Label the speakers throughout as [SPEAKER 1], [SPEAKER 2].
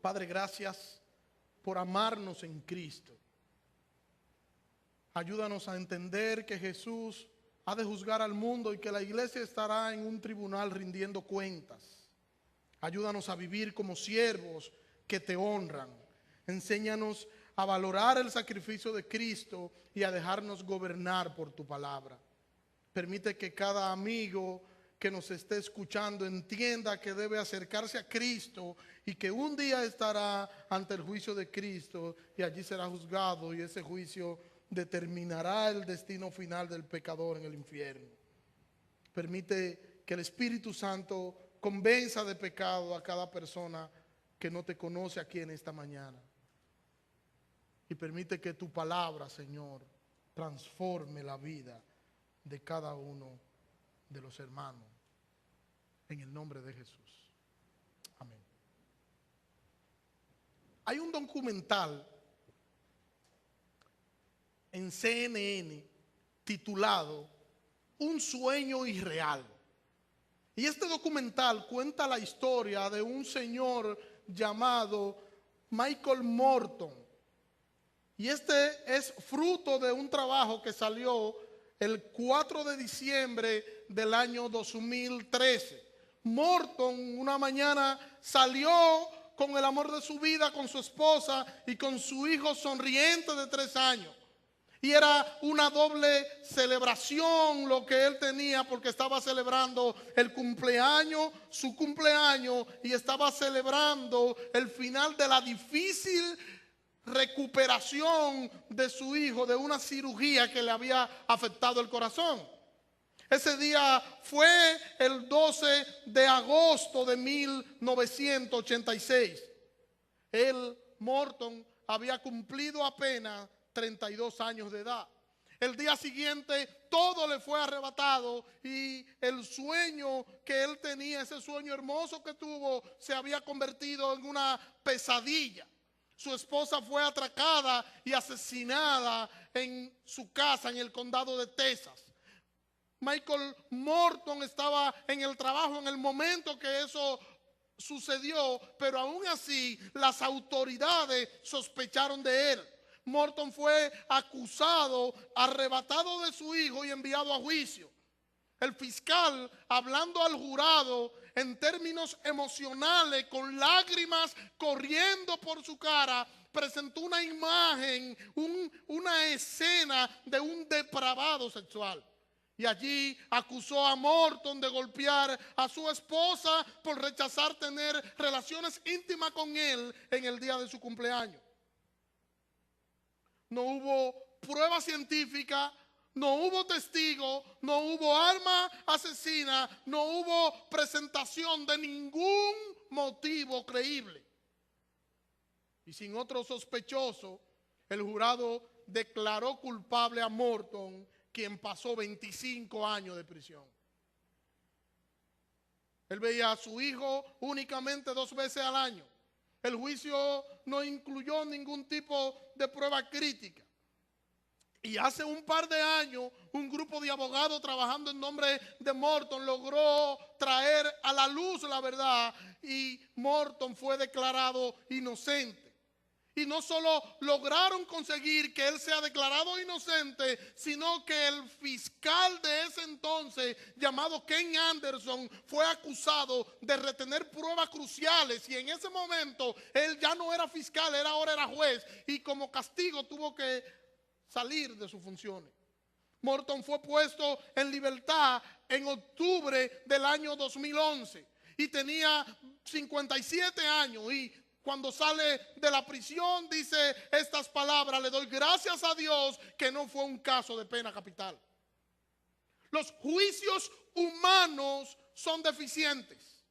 [SPEAKER 1] Padre, gracias por amarnos en Cristo. Ayúdanos a entender que Jesús ha de juzgar al mundo y que la iglesia estará en un tribunal rindiendo cuentas. Ayúdanos a vivir como siervos que te honran. Enséñanos a valorar el sacrificio de Cristo y a dejarnos gobernar por tu palabra. Permite que cada amigo que nos esté escuchando entienda que debe acercarse a Cristo y que un día estará ante el juicio de Cristo y allí será juzgado, y ese juicio determinará el destino final del pecador en el infierno. Permite que el Espíritu Santo convenza de pecado a cada persona que no te conoce aquí en esta mañana. Y permite que tu palabra, Señor, transforme la vida de cada uno de los hermanos. En el nombre de Jesús. Amén. Hay un documental en CNN titulado Un sueño irreal. Y este documental cuenta la historia de un señor llamado Michael Morton. Y este es fruto de un trabajo que salió el 4 de diciembre del año 2013. Morton una mañana salió con el amor de su vida, con su esposa y con su hijo sonriente de 3 años. Y era una doble celebración lo que él tenía, porque estaba celebrando el cumpleaños, su cumpleaños, y estaba celebrando el final de la difícil recuperación de su hijo de una cirugía que le había afectado el corazón. Ese día fue el 12 de agosto de 1986. Él, Morton, había cumplido apenas 32 años de edad. El día siguiente todo le fue arrebatado y el sueño que él tenía, ese sueño hermoso que tuvo, se había convertido en una pesadilla. Su esposa fue atracada y asesinada en su casa en el condado de Texas. Michael Morton estaba en el trabajo en el momento que eso sucedió, pero aún así las autoridades sospecharon de él. Morton fue acusado, arrebatado de su hijo y enviado a juicio. El fiscal, hablando al jurado en términos emocionales, con lágrimas corriendo por su cara, presentó una imagen, una escena de un depravado sexual. Y allí acusó a Morton de golpear a su esposa por rechazar tener relaciones íntimas con él en el día de su cumpleaños. No hubo prueba científica, no hubo testigo, no hubo arma asesina, no hubo presentación de ningún motivo creíble. Y sin otro sospechoso, el jurado declaró culpable a Morton, quien pasó 25 años de prisión. Él veía a su hijo únicamente 2 veces al año. El juicio no incluyó ningún tipo de prueba crítica. Y hace un par de años, un grupo de abogados trabajando en nombre de Morton logró traer a la luz la verdad y Morton fue declarado inocente. Y no solo lograron conseguir que él sea declarado inocente, sino que el fiscal de ese entonces, llamado Ken Anderson, fue acusado de retener pruebas cruciales. Y en ese momento, él ya no era fiscal, ahora era juez. Y como castigo tuvo que salir de sus funciones. Morton fue puesto en libertad en octubre del año 2011. Y tenía 57 años y cuando sale de la prisión dice estas palabras: le doy gracias a Dios que no fue un caso de pena capital. Los juicios humanos son deficientes.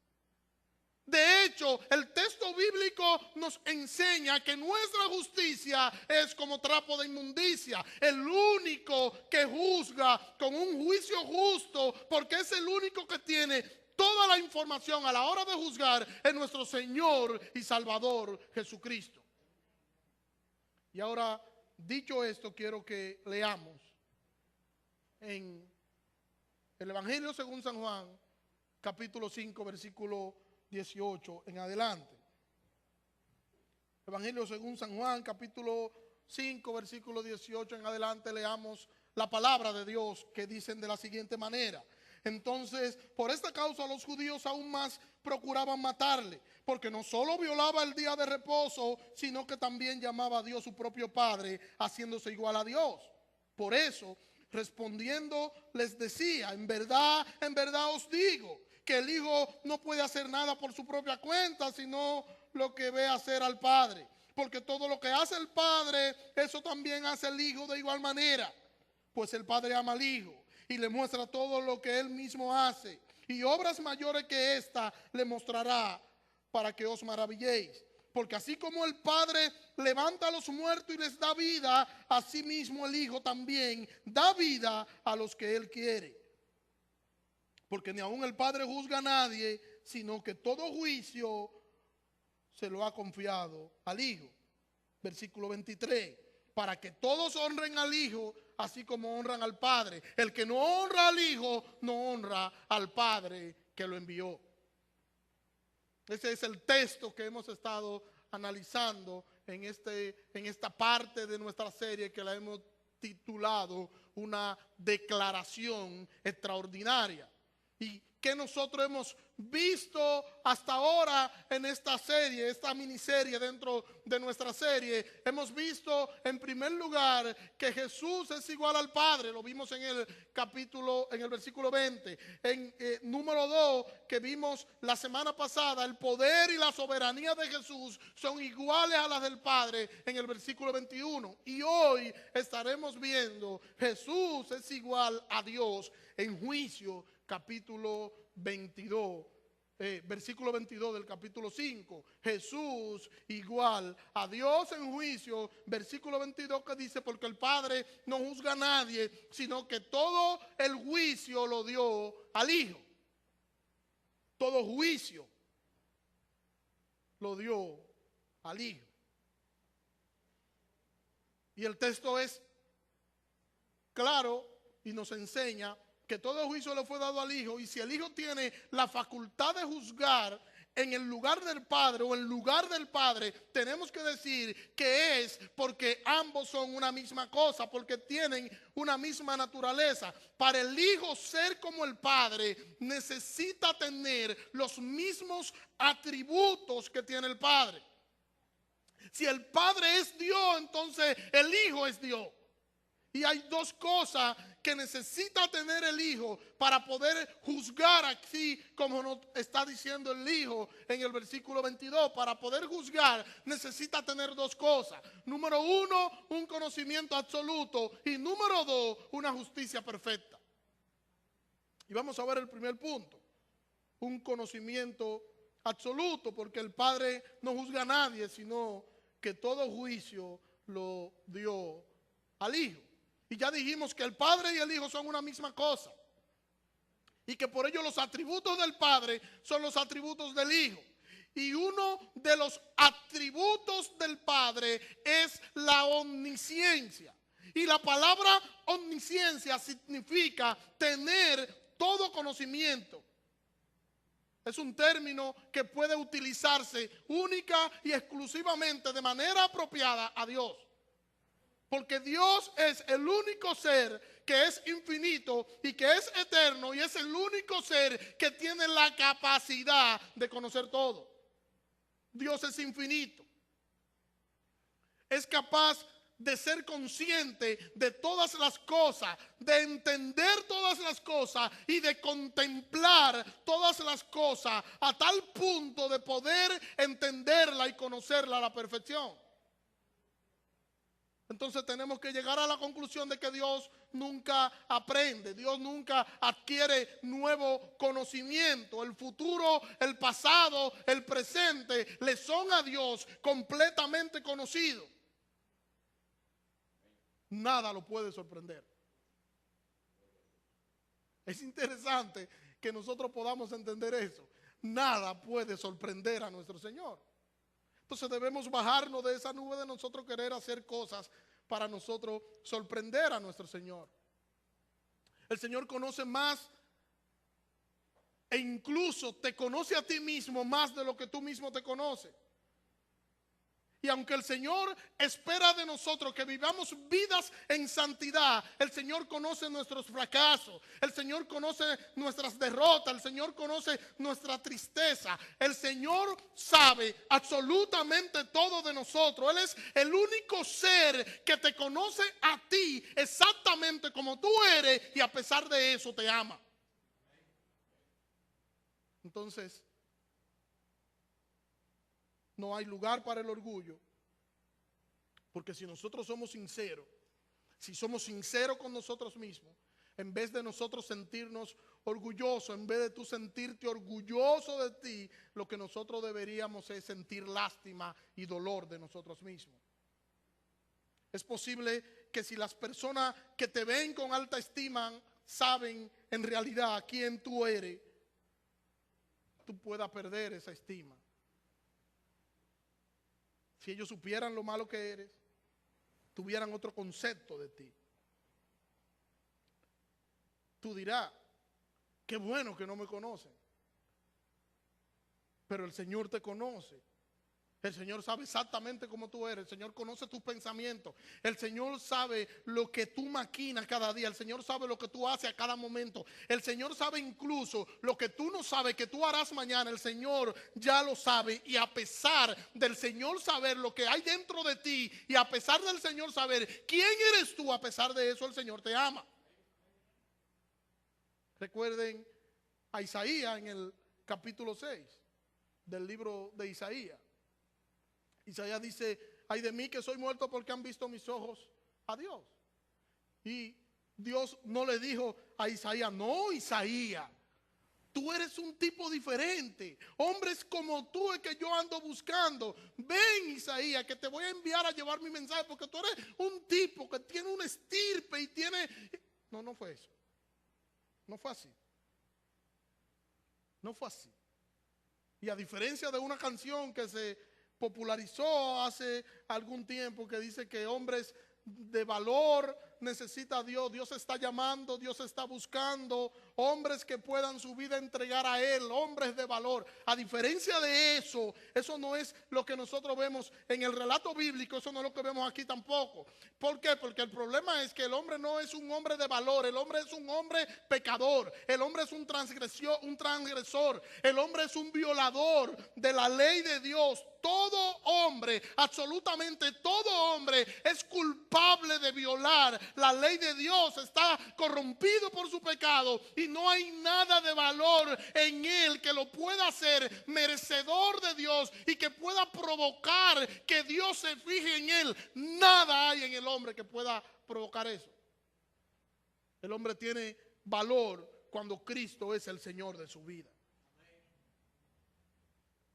[SPEAKER 1] De hecho, el texto bíblico nos enseña que nuestra justicia es como trapo de inmundicia. El único que juzga con un juicio justo, porque es el único que tiene toda la información a la hora de juzgar, es nuestro Señor y Salvador Jesucristo. Y ahora, dicho esto, quiero que leamos en el Evangelio según San Juan, capítulo 5, versículo 18 en adelante. Evangelio según San Juan, capítulo 5, versículo 18 en adelante, leamos la palabra de Dios que dicen de la siguiente manera. Entonces, por esta causa los judíos aún más procuraban matarle, porque no solo violaba el día de reposo, sino que también llamaba a Dios su propio Padre, haciéndose igual a Dios. Por eso, respondiendo, les decía, en verdad os digo, que el Hijo no puede hacer nada por su propia cuenta, sino lo que ve hacer al Padre. Porque todo lo que hace el Padre, eso también hace el Hijo de igual manera. Pues el Padre ama al Hijo y le muestra todo lo que Él mismo hace. Y obras mayores que esta le mostrará para que os maravilléis. Porque así como el Padre levanta a los muertos y les da vida, así mismo el Hijo también da vida a los que Él quiere. Porque ni aun el Padre juzga a nadie, sino que todo juicio se lo ha confiado al Hijo. Versículo 23. Para que todos honren al Hijo, así como honran al Padre. El que no honra al Hijo, no honra al Padre que lo envió. Ese es el texto que hemos estado analizando en esta parte de nuestra serie que la hemos titulado Una declaración extraordinaria. Y que nosotros hemos visto hasta ahora en esta serie, esta miniserie dentro de nuestra serie, hemos visto en primer lugar que Jesús es igual al Padre, lo vimos en el capítulo, en el versículo 20. Número 2, que vimos la semana pasada, el poder y la soberanía de Jesús son iguales a las del Padre en el versículo 21. Y hoy estaremos viendo Jesús es igual a Dios en juicio, capítulo 22, versículo 22 del capítulo 5. Jesús igual a Dios en juicio, versículo 22 que dice, porque el Padre no juzga a nadie, sino que todo el juicio lo dio al Hijo. Todo juicio lo dio al Hijo. Y el texto es claro y nos enseña que todo juicio le fue dado al Hijo, y si el Hijo tiene la facultad de juzgar en el lugar del Padre o en lugar del Padre, tenemos que decir que es porque ambos son una misma cosa, porque tienen una misma naturaleza. Para el Hijo ser como el Padre, necesita tener los mismos atributos que tiene el Padre. Si el Padre es Dios, entonces el Hijo es Dios. Y hay dos cosas que necesita tener el Hijo para poder juzgar, así como nos está diciendo el Hijo en el versículo 22. Para poder juzgar necesita tener dos cosas. Número 1, un conocimiento absoluto. Y número 2, una justicia perfecta. Y vamos a ver el primer punto. Un conocimiento absoluto, porque el Padre no juzga a nadie, sino que todo juicio lo dio al Hijo. Y ya dijimos que el Padre y el Hijo son una misma cosa. Y que por ello los atributos del Padre son los atributos del Hijo. Y uno de los atributos del Padre es la omnisciencia. Y la palabra omnisciencia significa tener todo conocimiento. Es un término que puede utilizarse única y exclusivamente de manera apropiada a Dios. Porque Dios es el único ser que es infinito y que es eterno, y es el único ser que tiene la capacidad de conocer todo. Dios es infinito. Es capaz de ser consciente de todas las cosas, de entender todas las cosas y de contemplar todas las cosas a tal punto de poder entenderla y conocerla a la perfección. Entonces tenemos que llegar a la conclusión de que Dios nunca aprende, Dios nunca adquiere nuevo conocimiento. El futuro, el pasado, el presente le son a Dios completamente conocidos. Nada lo puede sorprender. Es interesante que nosotros podamos entender eso. Nada puede sorprender a nuestro Señor. Entonces debemos bajarnos de esa nube de nosotros querer hacer cosas para nosotros sorprender a nuestro Señor. El Señor conoce más e incluso te conoce a ti mismo más de lo que tú mismo te conoces. Y aunque el Señor espera de nosotros que vivamos vidas en santidad, el Señor conoce nuestros fracasos, el Señor conoce nuestras derrotas, el Señor conoce nuestra tristeza. El Señor sabe absolutamente todo de nosotros. Él es el único ser que te conoce a ti exactamente como tú eres y a pesar de eso te ama. Entonces, no hay lugar para el orgullo, porque si nosotros somos sinceros, si somos sinceros con nosotros mismos, en vez de nosotros sentirnos orgullosos, en vez de tú sentirte orgulloso de ti, lo que nosotros deberíamos es sentir lástima y dolor de nosotros mismos. Es posible que si las personas que te ven con alta estima saben en realidad quién tú eres, tú puedas perder esa estima. Si ellos supieran lo malo que eres, tuvieran otro concepto de ti. Tú dirás, qué bueno que no me conocen. Pero el Señor te conoce. El Señor sabe exactamente cómo tú eres. El Señor conoce tus pensamientos. El Señor sabe lo que tú maquinas cada día. El Señor sabe lo que tú haces a cada momento. El Señor sabe incluso lo que tú no sabes que tú harás mañana. El Señor ya lo sabe. Y a pesar del Señor saber lo que hay dentro de ti, y a pesar del Señor saber quién eres tú, a pesar de eso el Señor te ama. Recuerden a Isaías en el capítulo 6 del libro de Isaías. Isaías dice, ay de mí que soy muerto porque han visto mis ojos a Dios. Y Dios no le dijo a Isaías, no Isaías, tú eres un tipo diferente. Hombres como tú es que yo ando buscando. Ven Isaías que te voy a enviar a llevar mi mensaje porque tú eres un tipo que tiene una estirpe y tiene... No, no fue eso. No fue así. No fue así. Y a diferencia de una canción que se popularizó hace algún tiempo que dice que hombres de valor necesita a Dios, Dios está llamando, Dios está buscando hombres que puedan su vida entregar a Él, hombres de valor. A diferencia de eso, eso no es lo que nosotros vemos en el relato bíblico, eso no es lo que vemos aquí tampoco. ¿Por qué? Porque el problema es que el hombre no es un hombre de valor, el hombre es un hombre pecador, el hombre es un transgresor, el hombre es un violador de la ley de Dios. Todo hombre, absolutamente todo hombre es culpable de violar la ley de Dios, está corrompido por su pecado y no hay nada de valor en él que lo pueda hacer merecedor de Dios y que pueda provocar que Dios se fije en él. Nada hay en el hombre que pueda provocar eso. El hombre tiene valor cuando Cristo es el Señor de su vida.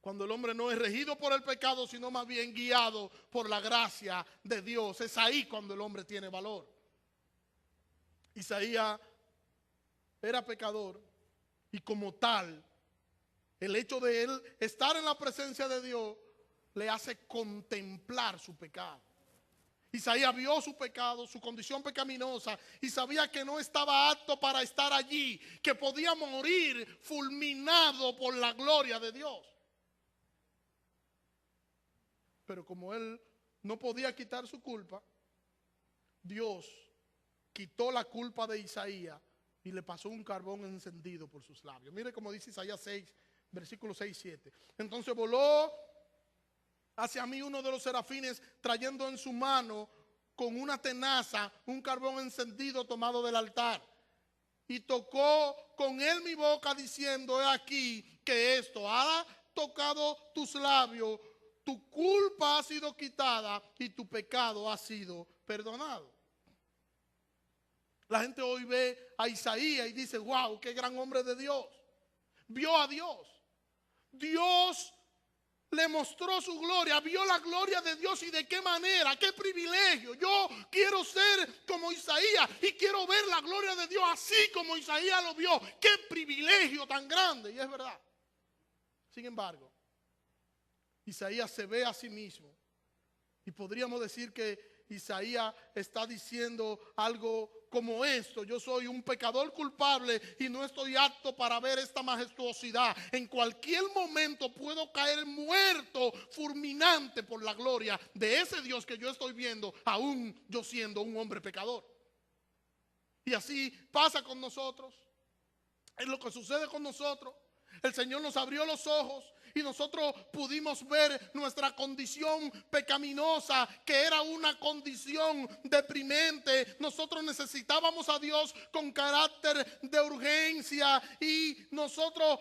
[SPEAKER 1] Cuando el hombre no es regido por el pecado, sino más bien guiado por la gracia de Dios. Es ahí cuando el hombre tiene valor. Isaías era pecador y como tal, el hecho de él estar en la presencia de Dios le hace contemplar su pecado. Isaías vio su pecado, su condición pecaminosa y sabía que no estaba apto para estar allí, que podía morir fulminado por la gloria de Dios. Pero como él no podía quitar su culpa, Dios quitó la culpa de Isaías y le pasó un carbón encendido por sus labios. Mire cómo dice Isaías 6, versículos 6 y 7. Entonces voló hacia mí uno de los serafines trayendo en su mano con una tenaza un carbón encendido tomado del altar. Y tocó con él mi boca diciendo, he aquí que esto ha tocado tus labios. Tu culpa ha sido quitada y tu pecado ha sido perdonado. La gente hoy ve a Isaías y dice, wow, qué gran hombre de Dios. Vio a Dios. Dios le mostró su gloria, vio la gloria de Dios y de qué manera, qué privilegio. Yo quiero ser como Isaías y quiero ver la gloria de Dios así como Isaías lo vio. Qué privilegio tan grande, y es verdad. Sin embargo, Isaías se ve a sí mismo y podríamos decir que Isaías está diciendo algo como esto: yo soy un pecador culpable y no estoy apto para ver esta majestuosidad. En cualquier momento puedo caer muerto, fulminante por la gloria de ese Dios que yo estoy viendo, aún yo siendo un hombre pecador. Y así pasa con nosotros. Es lo que sucede con nosotros. El Señor nos abrió los ojos y nosotros pudimos ver nuestra condición pecaminosa, que era una condición deprimente. Nosotros necesitábamos a Dios con carácter de urgencia y nosotros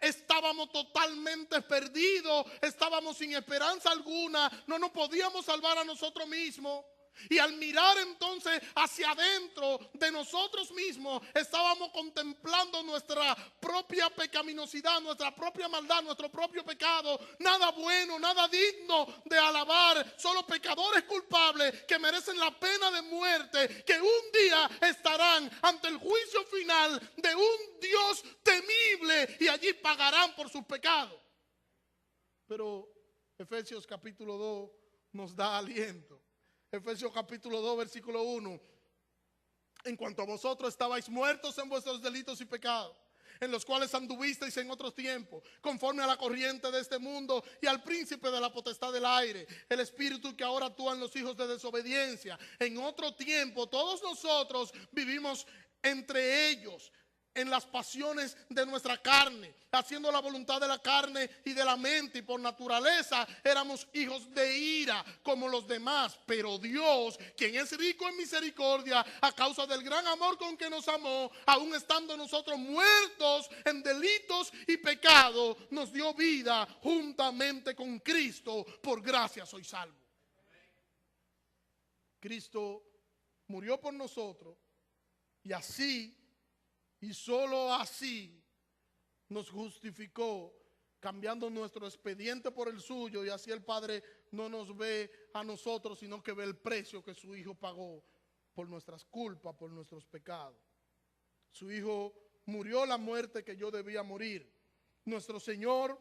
[SPEAKER 1] estábamos totalmente perdidos, estábamos sin esperanza alguna, no nos podíamos salvar a nosotros mismos. Y al mirar entonces hacia adentro de nosotros mismos, estábamos contemplando nuestra propia pecaminosidad, nuestra propia maldad, nuestro propio pecado. Nada bueno, nada digno de alabar, solo pecadores culpables que merecen la pena de muerte, que un día estarán ante el juicio final de un Dios temible y allí pagarán por sus pecados. Pero Efesios capítulo 2 nos da aliento. Efesios capítulo 2 versículo 1: en cuanto a vosotros estabais muertos en vuestros delitos y pecados, en los cuales anduvisteis en otros tiempos, conforme a la corriente de este mundo y al príncipe de la potestad del aire, el espíritu que ahora actúa en los hijos de desobediencia. En otro tiempo todos nosotros vivimos entre ellos en las pasiones de nuestra carne, haciendo la voluntad de la carne y de la mente, y por naturaleza éramos hijos de ira como los demás. Pero Dios, quien es rico en misericordia, a causa del gran amor con que nos amó, aun estando nosotros muertos en delitos y pecados, nos dio vida juntamente con Cristo. Por gracia soy salvo. Cristo murió por nosotros y así, y solo así, nos justificó, cambiando nuestro expediente por el suyo, y así el Padre no nos ve a nosotros, sino que ve el precio que su Hijo pagó por nuestras culpas, por nuestros pecados. Su Hijo murió la muerte que yo debía morir. Nuestro Señor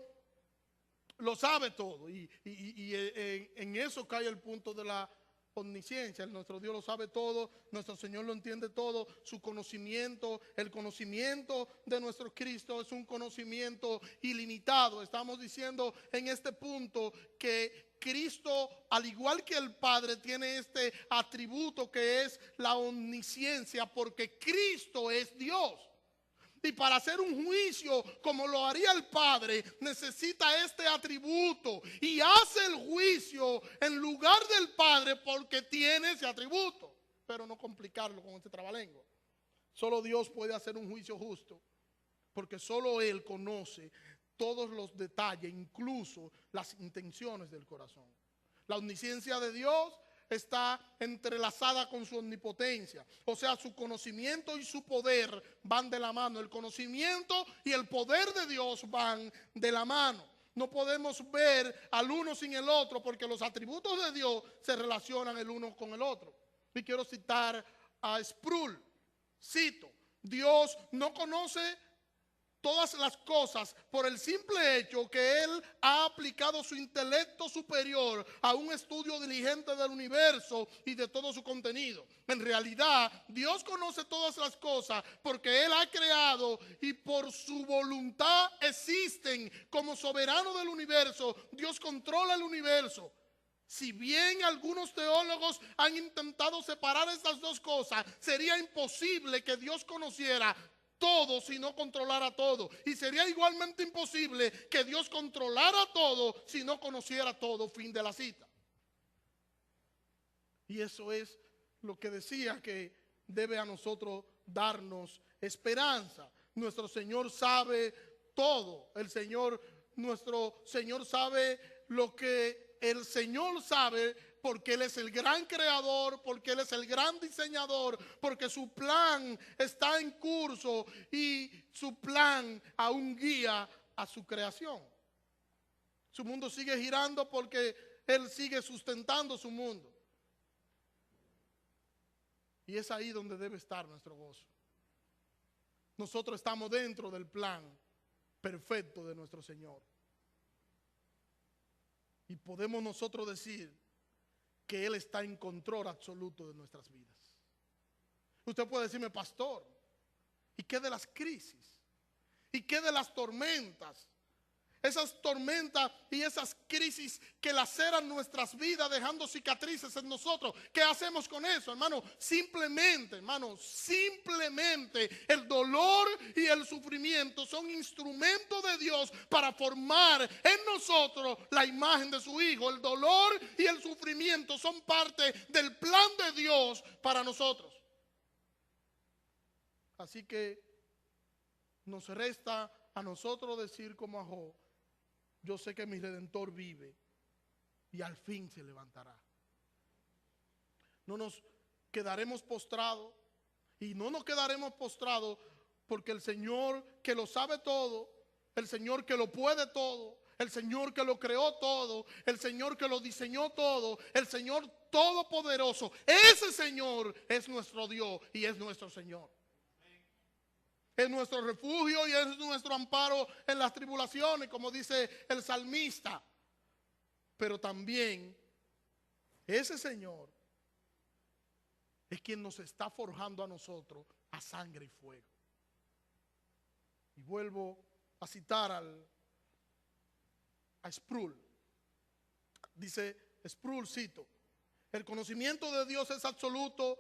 [SPEAKER 1] lo sabe todo, y en eso cae el punto de la omnisciencia. Nuestro Dios lo sabe todo, nuestro Señor lo entiende todo. Su conocimiento, el conocimiento de nuestro Cristo es un conocimiento ilimitado. Estamos diciendo en este punto que Cristo, al igual que el Padre, tiene este atributo que es la omnisciencia, porque Cristo es Dios. Y para hacer un juicio como lo haría el Padre, necesita este atributo. Y hace el juicio en lugar del Padre porque tiene ese atributo. Pero no complicarlo con este trabalengua. Solo Dios puede hacer un juicio justo, porque solo Él conoce todos los detalles, incluso las intenciones del corazón. La omnisciencia de Dios está entrelazada con su omnipotencia. O sea, su conocimiento y su poder van de la mano. El conocimiento y el poder de Dios van de la mano. No podemos ver al uno sin el otro, porque los atributos de Dios se relacionan el uno con el otro. Y quiero citar a Sproul. Cito: Dios no conoce todas las cosas por el simple hecho que Él ha aplicado su intelecto superior a un estudio diligente del universo y de todo su contenido. En realidad, Dios conoce todas las cosas porque Él ha creado y por su voluntad existen. Como soberano del universo, Dios controla el universo. Si bien algunos teólogos han intentado separar estas dos cosas, sería imposible que Dios conociera todo si no controlara todo. Y sería igualmente imposible que Dios controlara todo si no conociera todo. Fin de la cita. Y eso es lo que decía que debe a nosotros darnos esperanza. Nuestro Señor sabe todo. Nuestro Señor sabe lo que el Señor sabe, porque Él es el gran creador, porque Él es el gran diseñador, porque su plan está en curso y su plan aún guía a su creación. Su mundo sigue girando porque Él sigue sustentando su mundo. Y es ahí donde debe estar nuestro gozo. Nosotros estamos dentro del plan perfecto de nuestro Señor. Y podemos nosotros decir que Él está en control absoluto de nuestras vidas. Usted puede decirme, pastor, ¿y qué de las crisis? ¿Y qué de las tormentas? Esas tormentas y esas crisis que laceran nuestras vidas dejando cicatrices en nosotros. ¿Qué hacemos con eso, hermano? Simplemente el dolor y el sufrimiento son instrumentos de Dios para formar en nosotros la imagen de su Hijo. El dolor y el sufrimiento son parte del plan de Dios para nosotros. Así que nos resta a nosotros decir como a Job: yo sé que mi Redentor vive y al fin se levantará. No nos quedaremos postrados, y no nos quedaremos postrados porque el Señor que lo sabe todo, el Señor que lo puede todo, el Señor que lo creó todo, el Señor que lo diseñó todo, el Señor todopoderoso, ese Señor es nuestro Dios y es nuestro Señor. Es nuestro refugio y es nuestro amparo en las tribulaciones, como dice el salmista. Pero también ese Señor es quien nos está forjando a nosotros a sangre y fuego. Y vuelvo a citar a Sproul. Dice Sproul, cito: el conocimiento de Dios es absoluto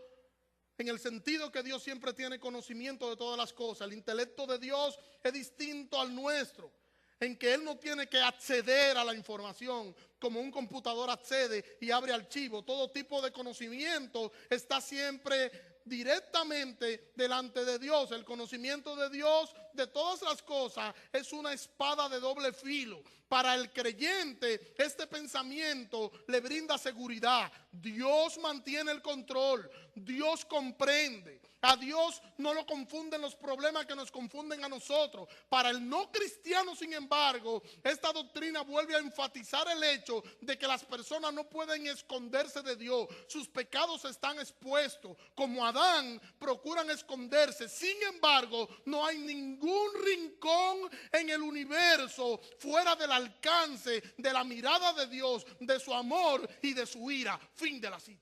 [SPEAKER 1] en el sentido que Dios siempre tiene conocimiento de todas las cosas. El intelecto de Dios es distinto al nuestro, en que Él no tiene que acceder a la información como un computador accede y abre archivos. Todo tipo de conocimiento está siempre directamente delante de Dios. El conocimiento de Dios de todas las cosas es una espada de doble filo. Para el creyente, este pensamiento le brinda seguridad. Dios mantiene el control. Dios comprende. A Dios no lo confunden los problemas que nos confunden a nosotros. Para el no cristiano, sin embargo, esta doctrina vuelve a enfatizar el hecho de que las personas no pueden esconderse de Dios. Sus pecados están expuestos. Como Adán, procuran esconderse. Sin embargo, no hay ningún rincón en el universo fuera del alcance de la mirada de Dios, de su amor y de su ira. Fin de la cita.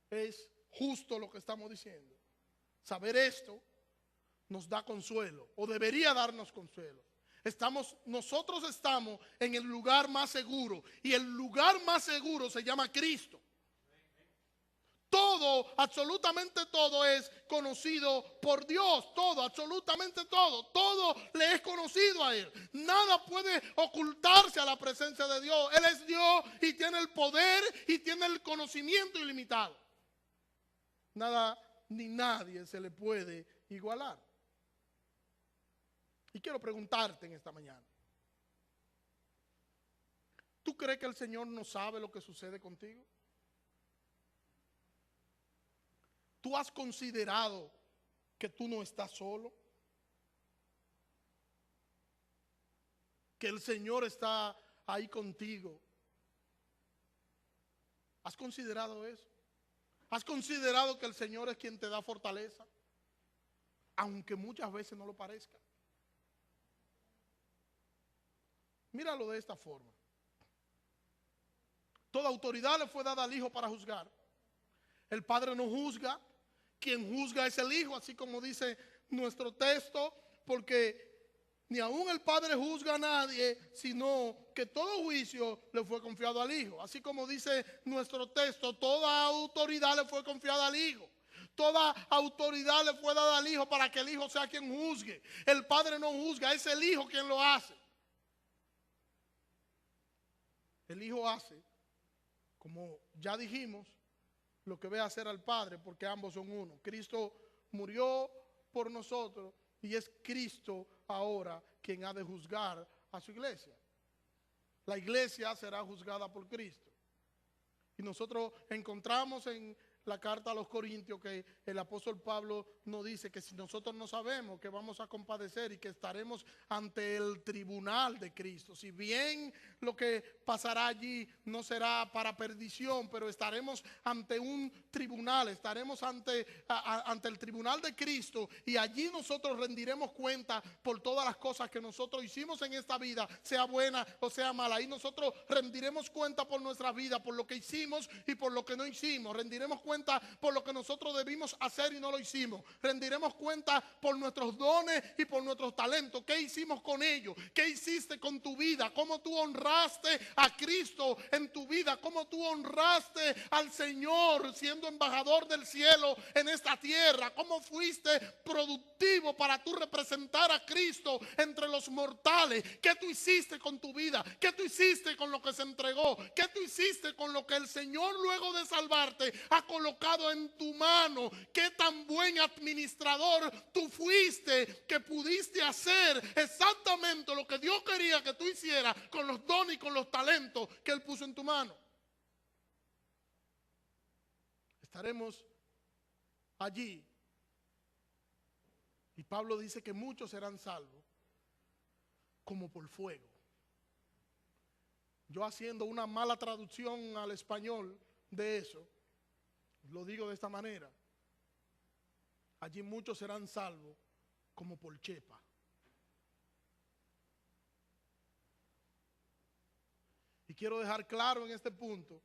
[SPEAKER 1] Es justo lo que estamos diciendo. Saber esto nos da consuelo, o debería darnos consuelo. Nosotros estamos en el lugar más seguro, y el lugar más seguro se llama Cristo. Todo, absolutamente todo es conocido por Dios. Todo, absolutamente todo. Todo le es conocido a Él. Nada puede ocultarse a la presencia de Dios. Él es Dios y tiene el poder y tiene el conocimiento ilimitado. Nada ni nadie se le puede igualar. Y quiero preguntarte en esta mañana: ¿tú crees que el Señor no sabe lo que sucede contigo? ¿Tú has considerado que tú no estás solo? ¿Que el Señor está ahí contigo? ¿Has considerado eso? ¿Has considerado que el Señor es quien te da fortaleza? Aunque muchas veces no lo parezca. Míralo de esta forma. Toda autoridad le fue dada al Hijo para juzgar. El Padre no juzga. Quien juzga es el Hijo, así como dice nuestro texto, porque ni aún el Padre juzga a nadie, sino que todo juicio le fue confiado al Hijo. Así como dice nuestro texto, toda autoridad le fue confiada al Hijo. Toda autoridad le fue dada al Hijo para que el Hijo sea quien juzgue. El Padre no juzga, es el Hijo quien lo hace. El Hijo hace, como ya dijimos, lo que ve hacer al Padre, porque ambos son uno. Cristo murió por nosotros y es Cristo ahora quien ha de juzgar a su iglesia. La iglesia será juzgada por Cristo. Y nosotros encontramos en la carta a los Corintios, que el apóstol Pablo nos dice que si nosotros no sabemos, que vamos a compadecer y que estaremos ante el tribunal de Cristo. Si bien lo que pasará allí no será para perdición, pero estaremos ante un tribunal, estaremos ante el tribunal de Cristo, y allí nosotros rendiremos cuenta por todas las cosas que nosotros hicimos en esta vida, sea buena o sea mala. Ahí nosotros rendiremos cuenta por nuestra vida, por lo que hicimos y por lo que no hicimos. Rendiremos cuenta por lo que nosotros debimos hacer y no lo hicimos. Rendiremos cuenta por nuestros dones y por nuestros talentos. ¿Qué hicimos con ellos? ¿Qué hiciste con tu vida? ¿Cómo tú honraste a Cristo en tu vida? ¿Cómo tú honraste al Señor siendo embajador del cielo en esta tierra? ¿Cómo fuiste productivo para tú representar a Cristo entre los mortales? ¿Qué tú hiciste con tu vida? ¿Qué tú hiciste con lo que se entregó? ¿Qué tú hiciste con lo que el Señor, luego de salvarte, ha colocado en tu mano? ¿Qué tan buen administrador tú fuiste que pudiste hacer exactamente lo que Dios quería que tú hicieras con los dones y con los talentos que Él puso en tu mano? Estaremos allí. Y Pablo dice que muchos serán salvos como por fuego. Yo, haciendo una mala traducción al español de eso, lo digo de esta manera: allí muchos serán salvos como por chepa. Y quiero dejar claro en este punto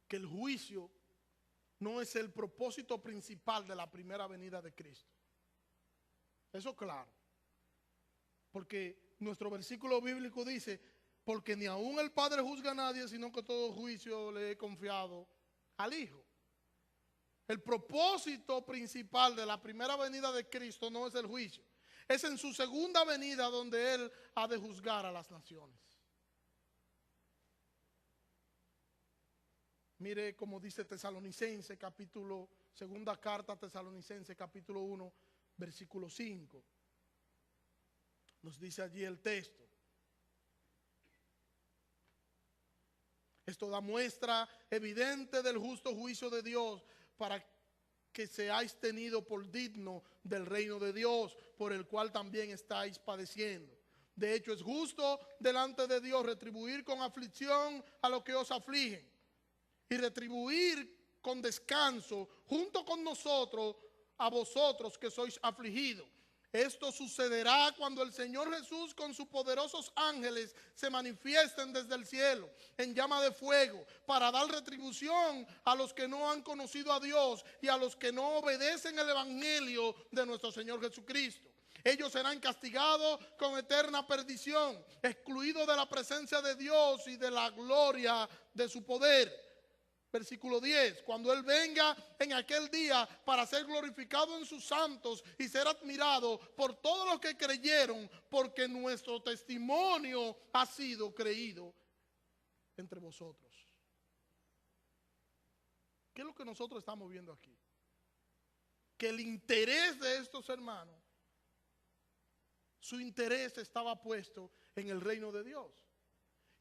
[SPEAKER 1] que el juicio no es el propósito principal de la primera venida de Cristo. Eso claro. Porque nuestro versículo bíblico dice: porque ni aún el Padre juzga a nadie, sino que todo juicio le he confiado al Hijo. El propósito principal de la primera venida de Cristo no es el juicio. Es en su segunda venida donde Él ha de juzgar a las naciones. Mire cómo dice Tesalonicenses, segunda carta a Tesalonicenses, capítulo 1, versículo 5. Nos dice allí el texto: esto da muestra evidente del justo juicio de Dios, para que seáis tenidos por digno del reino de Dios, por el cual también estáis padeciendo. De hecho, es justo delante de Dios retribuir con aflicción a los que os afligen, y retribuir con descanso junto con nosotros a vosotros que sois afligidos. Esto sucederá cuando el Señor Jesús con sus poderosos ángeles se manifiesten desde el cielo en llama de fuego, para dar retribución a los que no han conocido a Dios y a los que no obedecen el evangelio de nuestro Señor Jesucristo. Ellos serán castigados con eterna perdición, excluidos de la presencia de Dios y de la gloria de su poder. Versículo 10, cuando Él venga en aquel día para ser glorificado en sus santos y ser admirado por todos los que creyeron, porque nuestro testimonio ha sido creído entre vosotros. ¿Qué es lo que nosotros estamos viendo aquí? Que el interés de estos hermanos, su interés estaba puesto en el reino de Dios.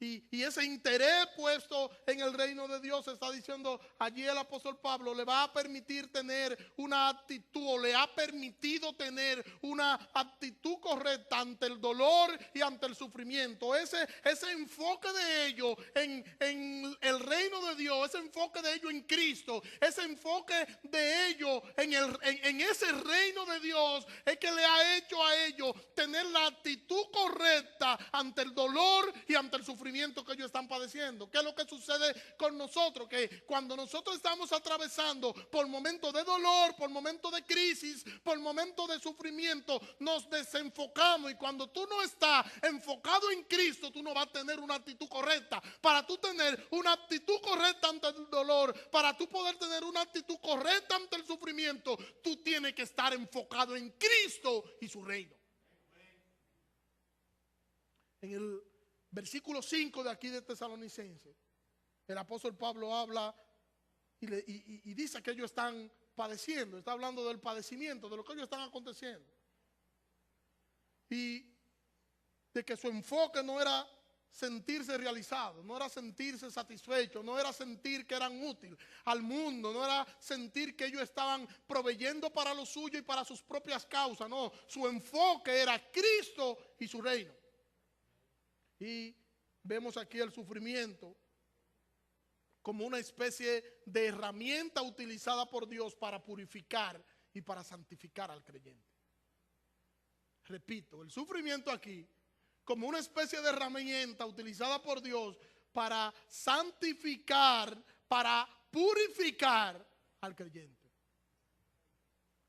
[SPEAKER 1] Y ese interés puesto en el reino de Dios, está diciendo allí el apóstol Pablo, le va a permitir tener una actitud, o le ha permitido tener una actitud correcta ante el dolor y ante el sufrimiento. Ese enfoque de ellos en el reino de Dios, ese enfoque de ellos en Cristo, ese enfoque de ellos en ese reino de Dios, es que le ha hecho a ellos tener la actitud correcta ante el dolor y ante el sufrimiento que ellos están padeciendo. ¿Qué es lo que sucede con nosotros? Que cuando nosotros estamos atravesando por momentos de dolor, por momentos de crisis, por momentos de sufrimiento, nos desenfocamos, y cuando tú no estás enfocado en Cristo, tú no vas a tener una actitud correcta. Para tú tener una actitud correcta ante el dolor, para tú poder tener una actitud correcta ante el sufrimiento, tú tienes que estar enfocado en Cristo y su reino. En el versículo 5 de aquí de Tesalonicenses, el apóstol Pablo habla y dice que ellos están padeciendo. Está hablando del padecimiento, de lo que ellos están aconteciendo. Y de que su enfoque no era sentirse realizado, no era sentirse satisfecho, no era sentir que eran útiles al mundo, no era sentir que ellos estaban proveyendo para lo suyo y para sus propias causas, no, su enfoque era Cristo y su reino. Y vemos aquí el sufrimiento como una especie de herramienta utilizada por Dios para purificar y para santificar al creyente. Repito, el sufrimiento aquí como una especie de herramienta utilizada por Dios para santificar, para purificar al creyente.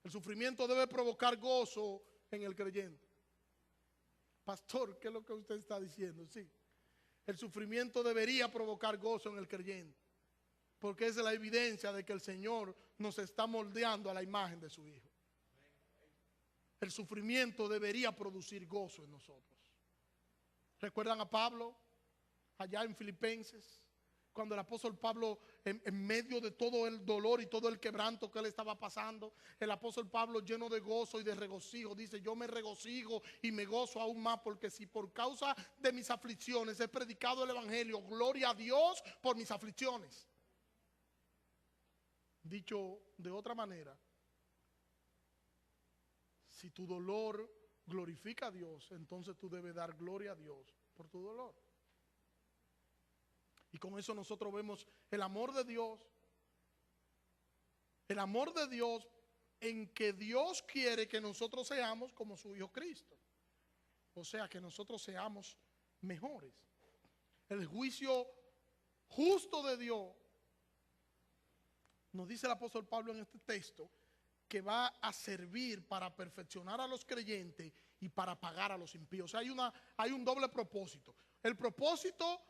[SPEAKER 1] El sufrimiento debe provocar gozo en el creyente. Pastor, ¿qué es lo que usted está diciendo? Sí, el sufrimiento debería provocar gozo en el creyente, porque esa es la evidencia de que el Señor nos está moldeando a la imagen de su Hijo. El sufrimiento debería producir gozo en nosotros. ¿Recuerdan a Pablo allá en Filipenses? Cuando el apóstol Pablo, en medio de todo el dolor y todo el quebranto que él estaba pasando, el apóstol Pablo, lleno de gozo y de regocijo, dice: yo me regocijo y me gozo aún más, porque si por causa de mis aflicciones he predicado el evangelio, gloria a Dios por mis aflicciones. Dicho de otra manera, si tu dolor glorifica a Dios, entonces tú debes dar gloria a Dios por tu dolor. Y con eso nosotros vemos el amor de Dios. El amor de Dios en que Dios quiere que nosotros seamos como su Hijo Cristo. O sea, que nosotros seamos mejores. El juicio justo de Dios, nos dice el apóstol Pablo en este texto, que va a servir para perfeccionar a los creyentes y para pagar a los impíos. O sea, hay un doble propósito. El propósito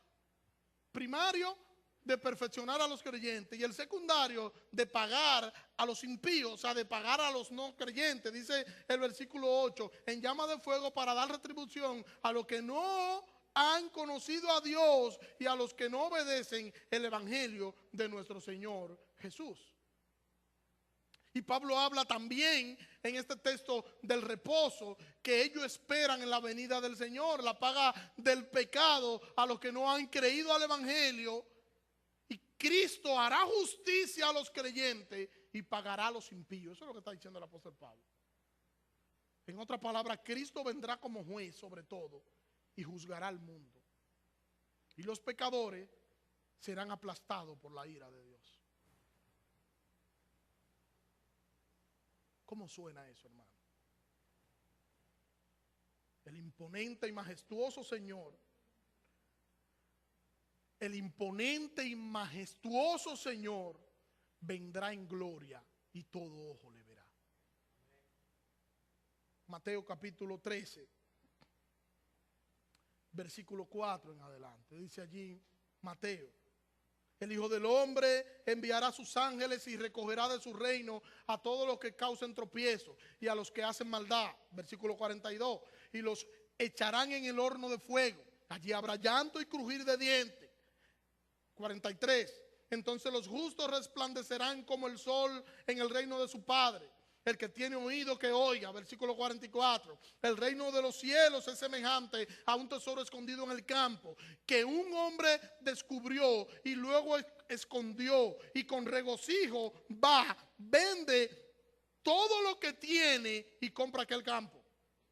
[SPEAKER 1] primario de perfeccionar a los creyentes y el secundario de pagar a los impíos, o sea, de pagar a los no creyentes. Dice el versículo 8, en llama de fuego para dar retribución a los que no han conocido a Dios y a los que no obedecen el evangelio de nuestro Señor Jesús. Y Pablo habla también en este texto del reposo que ellos esperan en la venida del Señor, la paga del pecado a los que no han creído al evangelio. Y Cristo hará justicia a los creyentes y pagará a los impíos. Eso es lo que está diciendo el apóstol Pablo. En otras palabras, Cristo vendrá como juez sobre todo y juzgará al mundo. Y los pecadores serán aplastados por la ira de Dios. ¿Cómo suena eso, hermano? El imponente y majestuoso Señor, el imponente y majestuoso Señor vendrá en gloria y todo ojo le verá. Mateo capítulo 13, versículo 4 en adelante. Dice allí Mateo: el Hijo del Hombre enviará a sus ángeles y recogerá de su reino a todos los que causen tropiezo y a los que hacen maldad. Versículo 42. Y los echarán en el horno de fuego. Allí habrá llanto y crujir de dientes. 43. Entonces los justos resplandecerán como el sol en el reino de su Padre. El que tiene oído que oiga. Versículo 44. El reino de los cielos es semejante a un tesoro escondido en el campo, que un hombre descubrió y luego escondió, y con regocijo va, vende todo lo que tiene y compra aquel campo.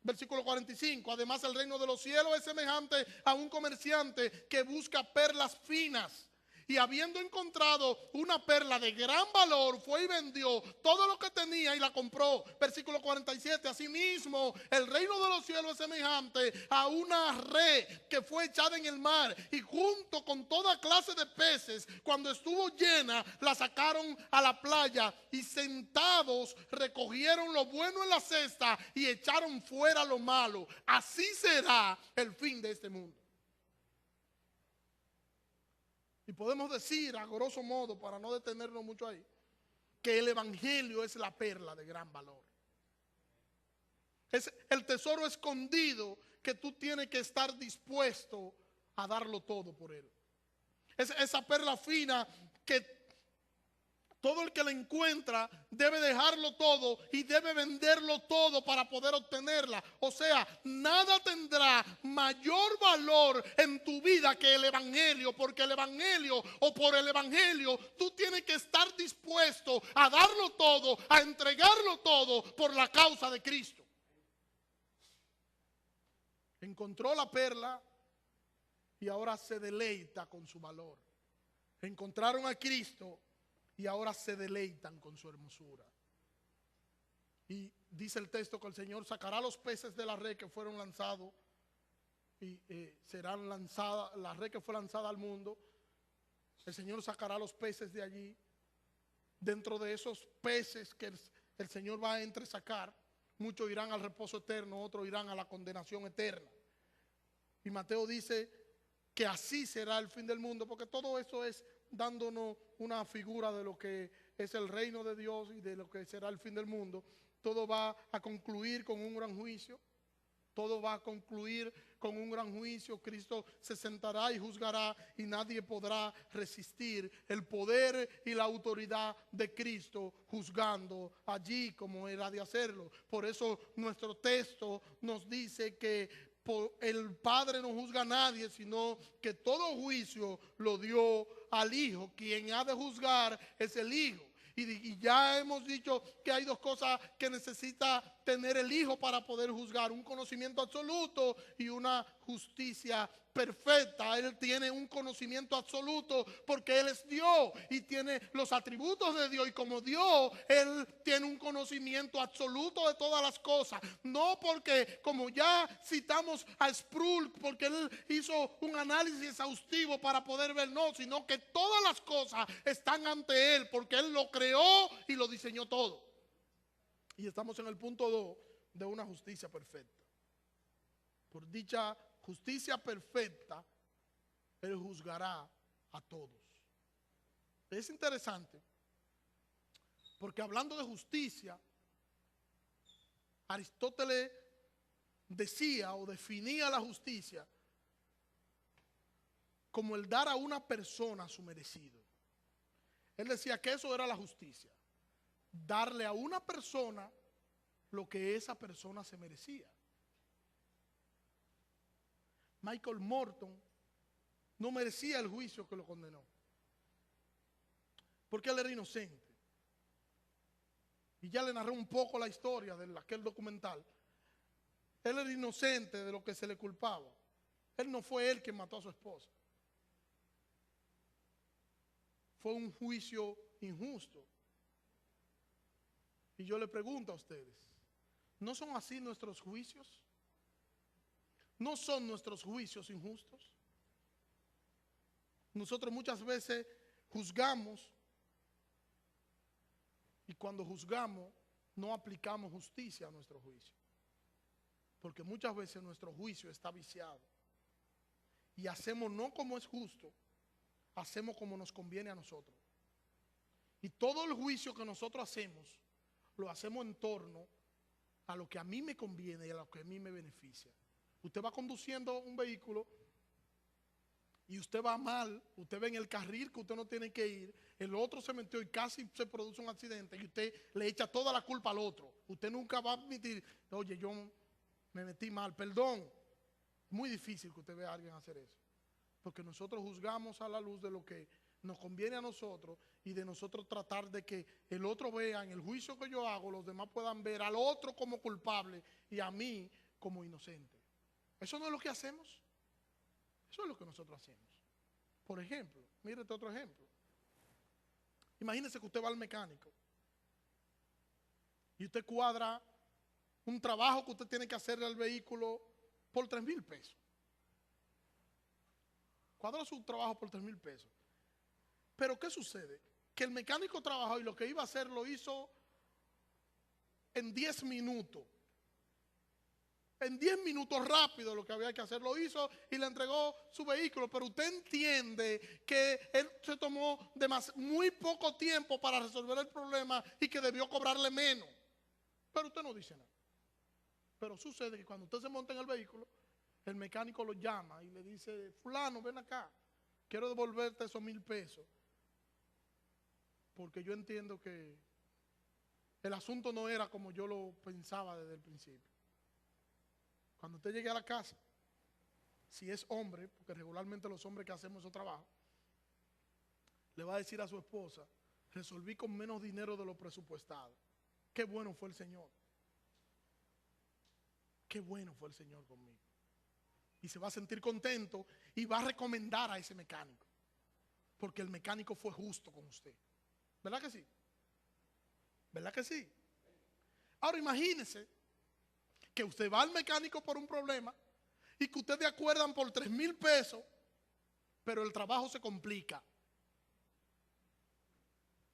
[SPEAKER 1] Versículo 45. Además, el reino de los cielos es semejante a un comerciante que busca perlas finas. Y habiendo encontrado una perla de gran valor, fue y vendió todo lo que tenía y la compró. Versículo 47. Asimismo, el reino de los cielos es semejante a una red que fue echada en el mar, y junto con toda clase de peces, cuando estuvo llena, la sacaron a la playa, y sentados recogieron lo bueno en la cesta y echaron fuera lo malo. Así será el fin de este mundo. Y podemos decir, a grosso modo, para no detenernos mucho ahí, que el evangelio es la perla de gran valor. Es el tesoro escondido que tú tienes que estar dispuesto a darlo todo por él. Es esa perla fina que Todo el que la encuentra debe dejarlo todo y debe venderlo todo para poder obtenerla. O sea, nada tendrá mayor valor en tu vida que el evangelio, porque el evangelio o por el evangelio tú tienes que estar dispuesto a darlo todo, a entregarlo todo por la causa de Cristo. Encontró la perla y ahora se deleita con su valor. Encontraron a Cristo y ahora se deleitan con su hermosura. Y dice el texto que el Señor sacará los peces de la red que fueron lanzados y serán lanzadas, la red que fue lanzada al mundo. El Señor sacará los peces de allí. Dentro de esos peces que el Señor va a entresacar, muchos irán al reposo eterno, otros irán a la condenación eterna. Y Mateo dice que así será el fin del mundo, porque todo eso es dándonos una figura de lo que es el reino de Dios y de lo que será el fin del mundo. Todo va a concluir con un gran juicio. Todo va a concluir con un gran juicio. Cristo se sentará y juzgará y nadie podrá resistir el poder y la autoridad de Cristo juzgando allí como era de hacerlo. Por eso nuestro texto nos dice que el Padre no juzga a nadie, sino que todo juicio lo dio al Hijo. Quien ha de juzgar es el Hijo. Y ya hemos dicho que hay dos cosas que necesita tener el Hijo para poder juzgar: un conocimiento absoluto y una justicia perfecta. Él tiene un conocimiento absoluto porque Él es Dios y tiene los atributos de Dios, y como Dios Él tiene un conocimiento absoluto de todas las cosas. No porque, como ya citamos a Sproul, porque él hizo un análisis exhaustivo para poder ver, no, sino que todas las cosas están ante Él porque Él lo creó y lo diseñó todo. Y estamos en el punto 2 de una justicia perfecta. Por dicha justicia perfecta, Él juzgará a todos. Es interesante, porque hablando de justicia, Aristóteles decía o definía la justicia como el dar a una persona su merecido. Él decía que eso era la justicia: darle a una persona lo que esa persona se merecía. Michael Morton no merecía el juicio que lo condenó, porque él era inocente. Y ya le narré un poco la historia de aquel documental. Él era inocente de lo que se le culpaba. Él no fue él quien mató a su esposa. Fue un juicio injusto. Y yo le pregunto a ustedes, ¿no son así nuestros juicios? ¿No son nuestros juicios injustos? Nosotros muchas veces juzgamos, y cuando juzgamos no aplicamos justicia a nuestro juicio, porque muchas veces nuestro juicio está viciado y hacemos no como es justo, hacemos como nos conviene a nosotros. Y todo el juicio que nosotros hacemos, lo hacemos en torno a lo que a mí me conviene y a lo que a mí me beneficia. Usted va conduciendo un vehículo y usted va mal, usted ve en el carril que usted no tiene que ir, el otro se metió y casi se produce un accidente y usted le echa toda la culpa al otro. Usted nunca va a admitir, oye, yo me metí mal, perdón. Muy difícil que usted vea a alguien hacer eso, porque nosotros juzgamos a la luz de lo que nos conviene a nosotros y de nosotros tratar de que el otro vea en el juicio que yo hago, los demás puedan ver al otro como culpable y a mí como inocente. ¿Eso no es lo que hacemos? Eso es lo que nosotros hacemos. Por ejemplo, mire este otro ejemplo. Imagínese que usted va al mecánico y usted cuadra un trabajo que usted tiene que hacerle al vehículo por 3,000 pesos. Cuadra su trabajo por 3,000 pesos. Pero ¿qué sucede? Que el mecánico trabajó y lo que iba a hacer lo hizo en 10 minutos. En 10 minutos rápido lo que había que hacer lo hizo y le entregó su vehículo. Pero usted entiende que él se tomó muy poco tiempo para resolver el problema y que debió cobrarle menos. Pero usted no dice nada. Pero sucede que cuando usted se monta en el vehículo, el mecánico lo llama y le dice, fulano, ven acá, quiero devolverte esos 1,000 pesos. porque yo entiendo que el asunto no era como yo lo pensaba desde el principio. Cuando usted llegue a la casa, si es hombre, porque regularmente los hombres que hacemos esos trabajos, le va a decir a su esposa, resolví con menos dinero de lo presupuestado. Qué bueno fue el Señor. Qué bueno fue el Señor conmigo. Y se va a sentir contento y va a recomendar a ese mecánico, porque el mecánico fue justo con usted. ¿Verdad que sí? ¿Verdad que sí? Ahora imagínese que usted va al mecánico por un problema y que ustedes acuerdan por 3,000 pesos, pero el trabajo se complica.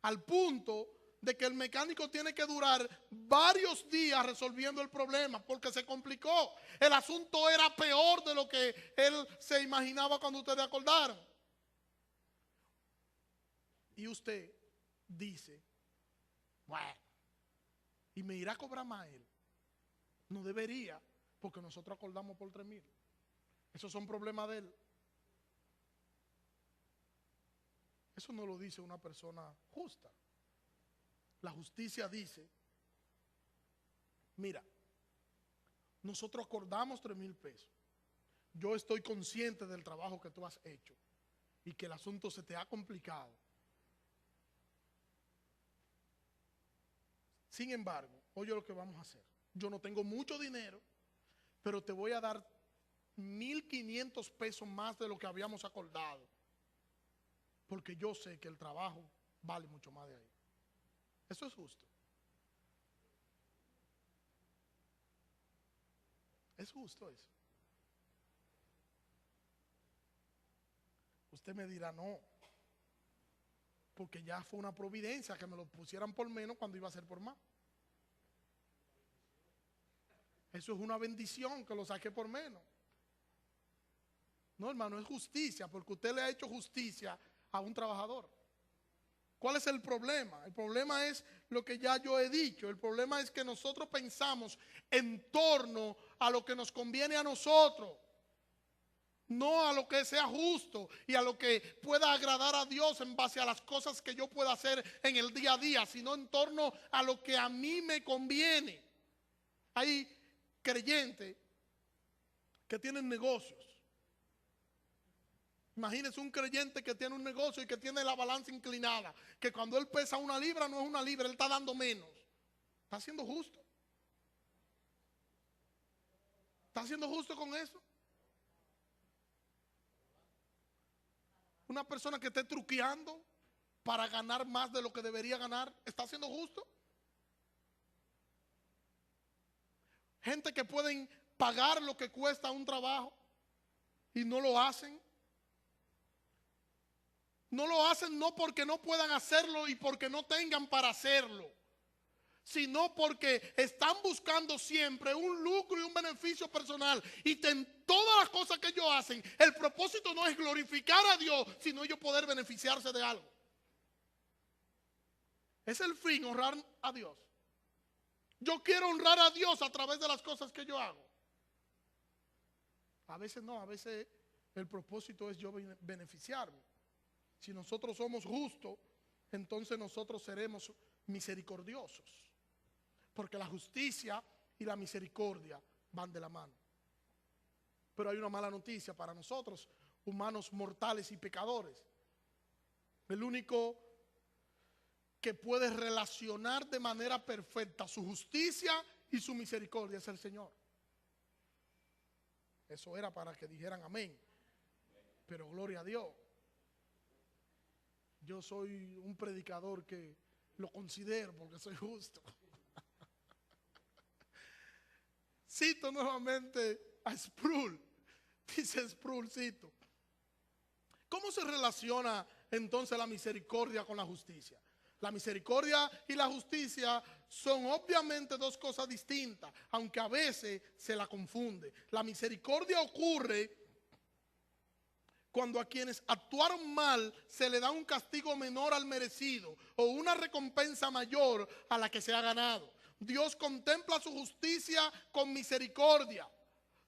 [SPEAKER 1] Al punto de que el mecánico tiene que durar varios días resolviendo el problema porque se complicó. El asunto era peor de lo que él se imaginaba cuando ustedes acordaron. Y usted dice, bueno, y me irá a cobrar más él. No debería, porque nosotros acordamos por 3,000. Esos son problemas de él. Eso no lo dice una persona justa. La justicia dice, mira, nosotros acordamos 3,000 pesos. Yo estoy consciente del trabajo que tú has hecho y que el asunto se te ha complicado. Sin embargo, oye lo que vamos a hacer. Yo no tengo mucho dinero, pero te voy a dar 1,500 pesos más de lo que habíamos acordado, porque yo sé que el trabajo vale mucho más de ahí. Eso es justo. Es justo eso. Usted me dirá no, porque ya fue una providencia que me lo pusieran por menos cuando iba a ser por más. Eso es una bendición que lo saqué por menos. No, hermano, es justicia, porque usted le ha hecho justicia a un trabajador. ¿Cuál es el problema? El problema es lo que ya yo he dicho. El problema es que nosotros pensamos en torno a lo que nos conviene a nosotros, no a lo que sea justo y a lo que pueda agradar a Dios en base a las cosas que yo pueda hacer en el día a día, sino en torno a lo que a mí me conviene. Hay creyentes que tienen negocios. Imagínense un creyente que tiene un negocio y que tiene la balanza inclinada, que cuando él pesa 1 libra no es 1 libra, él está dando menos. ¿Está siendo justo? ¿Está siendo justo con eso? Una persona que esté truqueando para ganar más de lo que debería ganar, ¿está siendo justo? Gente que pueden pagar lo que cuesta un trabajo y no lo hacen. No lo hacen no porque no puedan hacerlo y porque no tengan para hacerlo, sino porque están buscando siempre un lucro y un beneficio personal. Y en todas las cosas que ellos hacen, el propósito no es glorificar a Dios, sino ellos poder beneficiarse de algo. Es el fin, honrar a Dios. Yo quiero honrar a Dios a través de las cosas que yo hago. A veces no, a veces el propósito es yo beneficiarme. Si nosotros somos justos, entonces nosotros seremos misericordiosos. Porque la justicia y la misericordia van de la mano. Pero hay una mala noticia para nosotros, humanos mortales y pecadores. El único que puede relacionar de manera perfecta su justicia y su misericordia es el Señor. Eso era para que dijeran amén. Pero gloria a Dios. Yo soy un predicador que lo considero porque soy justo. Cito nuevamente a Sproul. Dice Sproul, cito. ¿Cómo se relaciona entonces la misericordia con la justicia? La misericordia y la justicia son obviamente dos cosas distintas, aunque a veces se la confunde. La misericordia ocurre cuando a quienes actuaron mal se le da un castigo menor al merecido o una recompensa mayor a la que se ha ganado. Dios contempla su justicia con misericordia.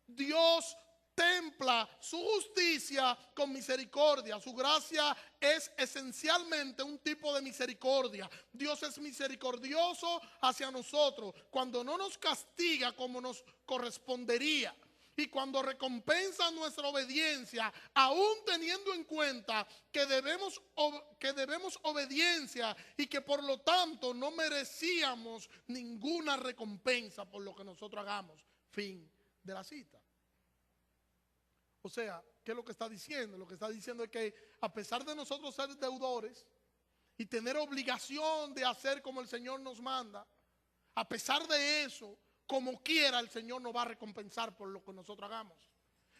[SPEAKER 1] Dios templa su justicia con misericordia. Su gracia es esencialmente un tipo de misericordia. Dios es misericordioso hacia nosotros cuando no nos castiga como nos correspondería. Y cuando recompensa nuestra obediencia, aún teniendo en cuenta que debemos obediencia y que por lo tanto no merecíamos ninguna recompensa por lo que nosotros hagamos. Fin de la cita. O sea, ¿qué es lo que está diciendo? Lo que está diciendo es que a pesar de nosotros ser deudores y tener obligación de hacer como el Señor nos manda, a pesar de eso, como quiera el Señor nos va a recompensar por lo que nosotros hagamos.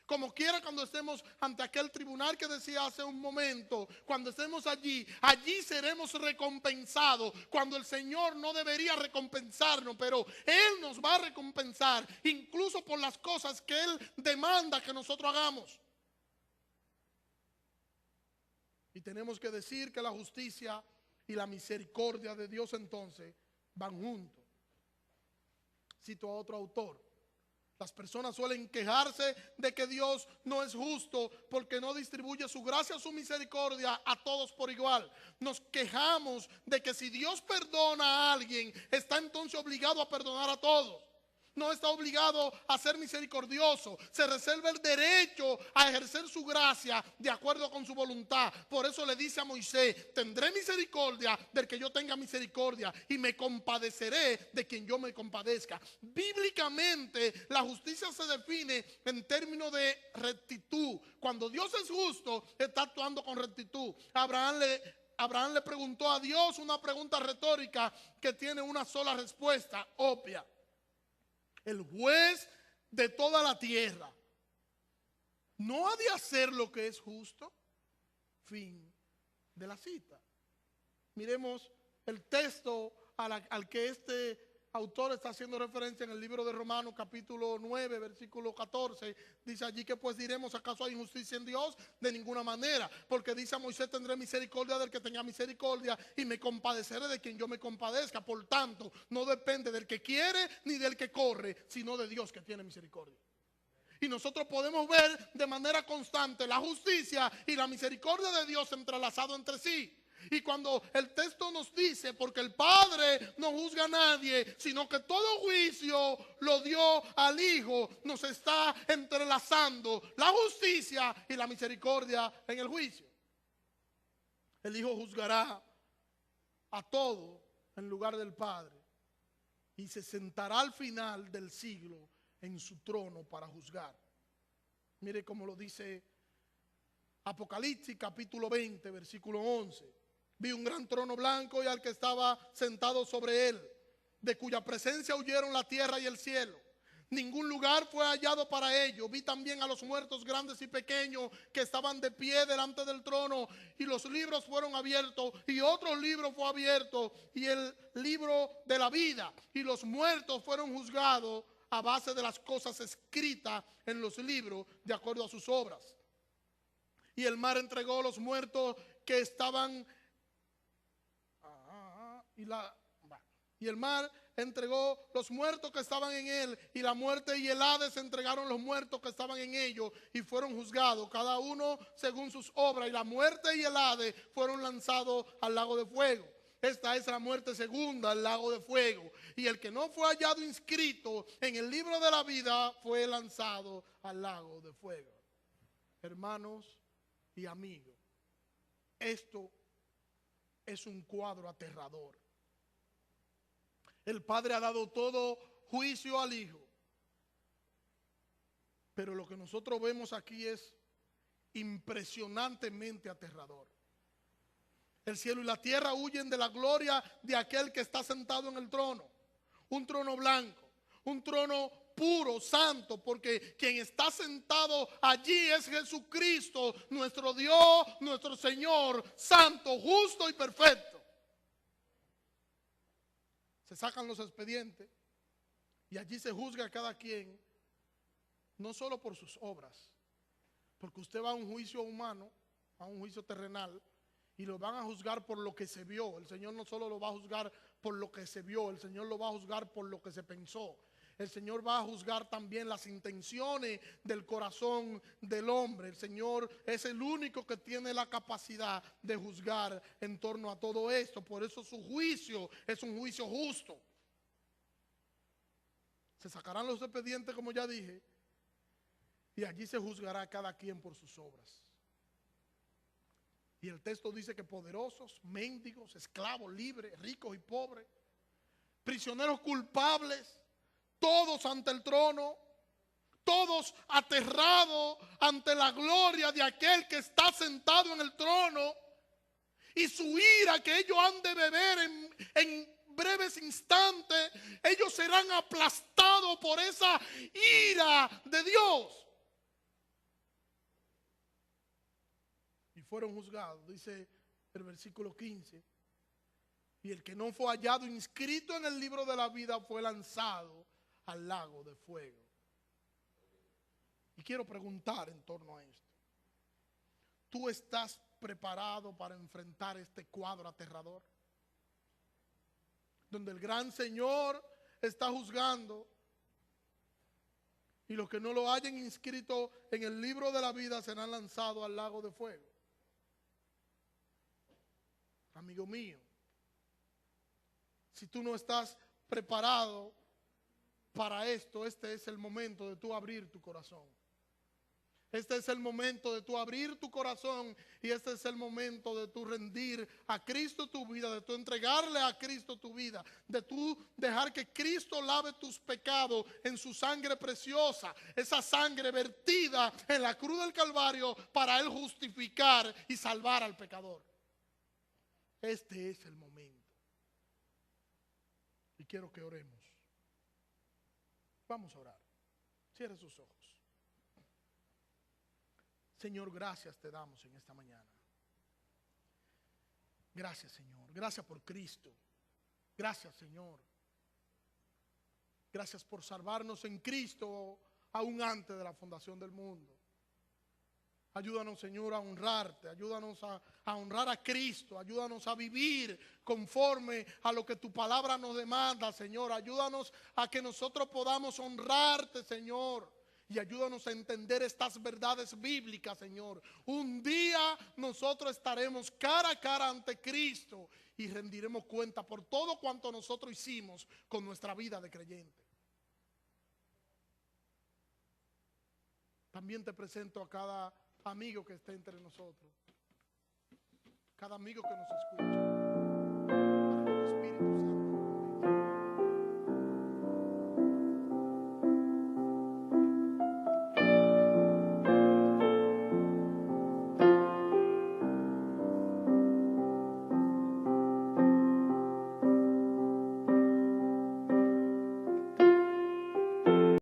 [SPEAKER 1] Como quiera, cuando estemos ante aquel tribunal que decía hace un momento, cuando estemos allí seremos recompensados. Cuando el Señor no debería recompensarnos, pero Él nos va a recompensar, incluso por las cosas que Él demanda que nosotros hagamos. Y tenemos que decir que la justicia y la misericordia de Dios entonces van juntos. Cito a otro autor. Las personas suelen quejarse de que Dios no es justo porque no distribuye su gracia o su misericordia a todos por igual. Nos quejamos de que si Dios perdona a alguien, está entonces obligado a perdonar a todos. No está obligado a ser misericordioso. Se reserva el derecho a ejercer su gracia de acuerdo con su voluntad. Por eso le dice a Moisés: tendré misericordia del que yo tenga misericordia y me compadeceré de quien yo me compadezca. Bíblicamente, la justicia se define en términos de rectitud. Cuando Dios es justo, está actuando con rectitud. Abraham le preguntó a Dios una pregunta retórica que tiene una sola respuesta obvia. El juez de toda la tierra no ha de hacer lo que es justo. Fin de la cita. Miremos el texto al que este autor está haciendo referencia en el libro de Romanos capítulo 9 versículo 14. Dice allí que pues diremos: ¿acaso hay injusticia en Dios? De ninguna manera, porque dice a Moisés: tendré misericordia del que tenga misericordia y me compadeceré de quien yo me compadezca. Por tanto, no depende del que quiere ni del que corre, sino de Dios que tiene misericordia. Y nosotros podemos ver de manera constante la justicia y la misericordia de Dios entrelazado entre sí. Y cuando el texto nos dice: porque el Padre no juzga a nadie, sino que todo juicio lo dio al Hijo, nos está entrelazando la justicia y la misericordia en el juicio. El Hijo juzgará a todo en lugar del Padre y se sentará al final del siglo en su trono para juzgar. Mire cómo lo dice Apocalipsis capítulo 20 versículo 11. Vi un gran trono blanco y al que estaba sentado sobre él, de cuya presencia huyeron la tierra y el cielo. Ningún lugar fue hallado para ellos. Vi también a los muertos grandes y pequeños que estaban de pie delante del trono, y los libros fueron abiertos, y otro libro fue abierto, y el libro de la vida, y los muertos fueron juzgados a base de las cosas escritas en los libros de acuerdo a sus obras. Y el mar entregó los muertos que estaban y el mar entregó los muertos que estaban en él, y la muerte y el Hades entregaron los muertos que estaban en ellos, y fueron juzgados cada uno según sus obras, y la muerte y el Hades fueron lanzados al lago de fuego. Esta es la muerte segunda, el lago de fuego. Y el que no fue hallado inscrito en el libro de la vida fue lanzado al lago de fuego. Hermanos y amigos, esto es un cuadro aterrador. El Padre ha dado todo juicio al Hijo, pero lo que nosotros vemos aquí es impresionantemente aterrador. El cielo y la tierra huyen de la gloria de aquel que está sentado en el trono. Un trono blanco, un trono puro, santo, porque quien está sentado allí es Jesucristo, nuestro Dios, nuestro Señor, santo, justo y perfecto. Se sacan los expedientes y allí se juzga a cada quien, no solo por sus obras, porque usted va a un juicio humano, a un juicio terrenal, y lo van a juzgar por lo que se vio. El Señor no solo lo va a juzgar por lo que se vio, el Señor lo va a juzgar por lo que se pensó. El Señor va a juzgar también las intenciones del corazón del hombre. El Señor es el único que tiene la capacidad de juzgar en torno a todo esto. Por eso su juicio es un juicio justo. Se sacarán los expedientes, como ya dije, y allí se juzgará a cada quien por sus obras. Y el texto dice que poderosos, mendigos, esclavos, libres, ricos y pobres, prisioneros culpables, todos ante el trono, todos aterrados ante la gloria de aquel que está sentado en el trono, y su ira que ellos han de beber en breves instantes, ellos serán aplastados por esa ira de Dios. Y fueron juzgados, dice el versículo 15. Y el que no fue hallado inscrito en el libro de la vida fue lanzado al lago de fuego. Y quiero preguntar en torno a esto. ¿Tú estás preparado para enfrentar este cuadro aterrador? Donde el gran Señor está juzgando y los que no lo hayan inscrito en el libro de la vida serán lanzados al lago de fuego. Amigo mío, si tú no estás preparado para esto, este es el momento de tú abrir tu corazón. Este es el momento de tú abrir tu corazón y este es el momento de tú rendir a Cristo tu vida, de tú entregarle a Cristo tu vida, de tú dejar que Cristo lave tus pecados en su sangre preciosa, esa sangre vertida en la cruz del Calvario para Él justificar y salvar al pecador. Este es el momento. Y quiero que oremos. Vamos a orar. Cierre sus ojos. Señor, gracias te damos en esta mañana. Gracias, Señor. Gracias por Cristo. Gracias, Señor. Gracias por salvarnos en Cristo aún antes de la fundación del mundo. Ayúdanos, Señor, a honrarte. Ayúdanos a honrar a Cristo. Ayúdanos a vivir conforme a lo que tu palabra nos demanda, Señor. Ayúdanos a que nosotros podamos honrarte, Señor. Y ayúdanos a entender estas verdades bíblicas, Señor. Un día nosotros estaremos cara a cara ante Cristo y rendiremos cuenta por todo cuanto nosotros hicimos con nuestra vida de creyente. También te presento a cada amigo que esté entre nosotros, cada amigo que nos escucha.